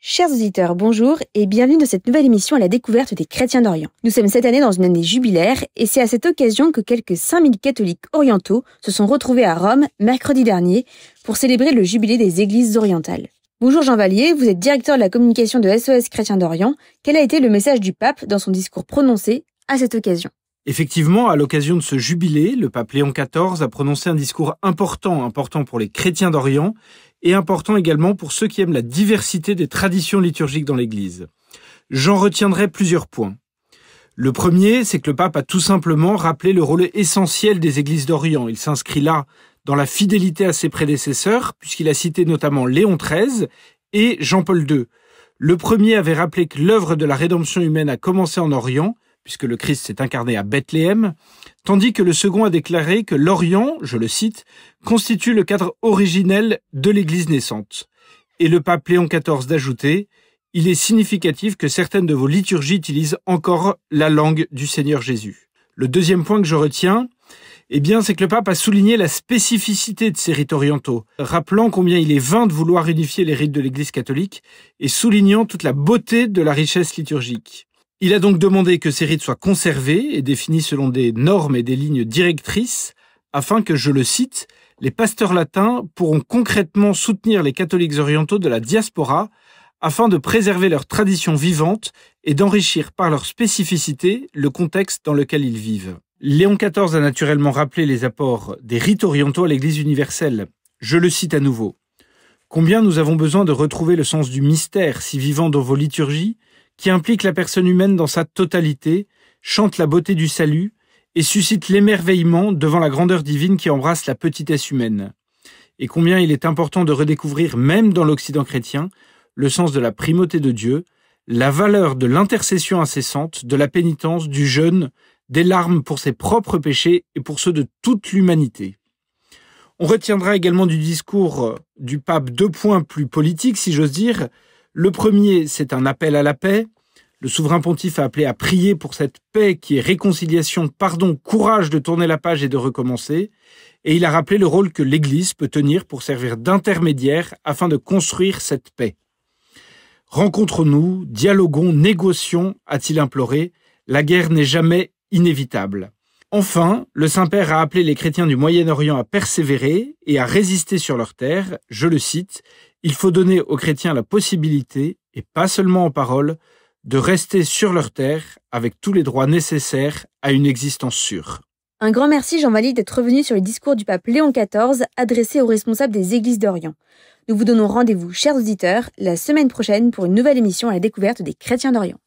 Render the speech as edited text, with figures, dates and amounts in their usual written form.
Chers auditeurs, bonjour et bienvenue dans cette nouvelle émission à la découverte des chrétiens d'Orient. Nous sommes cette année dans une année jubilaire et c'est à cette occasion que quelques 5000 catholiques orientaux se sont retrouvés à Rome mercredi dernier pour célébrer le jubilé des églises orientales. Bonjour Jean Vallier, vous êtes directeur de la communication de SOS Chrétiens d'Orient. Quel a été le message du pape dans son discours prononcé à cette occasion ? Effectivement, à l'occasion de ce jubilé, le pape Léon XIV a prononcé un discours important pour les chrétiens d'Orient et important également pour ceux qui aiment la diversité des traditions liturgiques dans l'Église. J'en retiendrai plusieurs points. Le premier, c'est que le pape a tout simplement rappelé le rôle essentiel des églises d'Orient. Il s'inscrit là dans la fidélité à ses prédécesseurs, puisqu'il a cité notamment Léon XIII et Jean-Paul II. Le premier avait rappelé que l'œuvre de la rédemption humaine a commencé en Orient, puisque le Christ s'est incarné à Bethléem, tandis que le second a déclaré que l'Orient, je le cite, constitue le cadre originel de l'Église naissante. Et le pape Léon XIV d'ajouter « Il est significatif que certaines de vos liturgies utilisent encore la langue du Seigneur Jésus ». Le deuxième point que je retiens, c'est que le pape a souligné la spécificité de ces rites orientaux, rappelant combien il est vain de vouloir unifier les rites de l'Église catholique et soulignant toute la beauté de la richesse liturgique. Il a donc demandé que ces rites soient conservés et définis selon des normes et des lignes directrices, afin que, je le cite, les pasteurs latins pourront concrètement soutenir les catholiques orientaux de la diaspora afin de préserver leurs traditions vivantes et d'enrichir par leur spécificité le contexte dans lequel ils vivent. Léon XIV a naturellement rappelé les apports des rites orientaux à l'Église universelle. Je le cite à nouveau. « Combien nous avons besoin de retrouver le sens du mystère si vivant dans vos liturgies, qui implique la personne humaine dans sa totalité, chante la beauté du salut et suscite l'émerveillement devant la grandeur divine qui embrasse la petitesse humaine. Et combien il est important de redécouvrir, même dans l'Occident chrétien, le sens de la primauté de Dieu, la valeur de l'intercession incessante, de la pénitence, du jeûne, des larmes pour ses propres péchés et pour ceux de toute l'humanité. » On retiendra également du discours du pape 2 points plus politiques, si j'ose dire. Le premier, c'est un appel à la paix. Le souverain pontife a appelé à prier pour cette paix qui est réconciliation, pardon, courage de tourner la page et de recommencer. Et il a rappelé le rôle que l'Église peut tenir pour servir d'intermédiaire afin de construire cette paix. Rencontrons-nous, dialoguons, négocions, a-t-il imploré. La guerre n'est jamais inévitable. Enfin, le Saint-Père a appelé les chrétiens du Moyen-Orient à persévérer et à résister sur leur terre. Je le cite, « Il faut donner aux chrétiens la possibilité, et pas seulement en parole, de rester sur leur terre avec tous les droits nécessaires à une existence sûre. » Un grand merci Jean Vallier d'être revenu sur le discours du pape Léon XIV adressé aux responsables des églises d'Orient. Nous vous donnons rendez-vous, chers auditeurs, la semaine prochaine pour une nouvelle émission à la découverte des chrétiens d'Orient.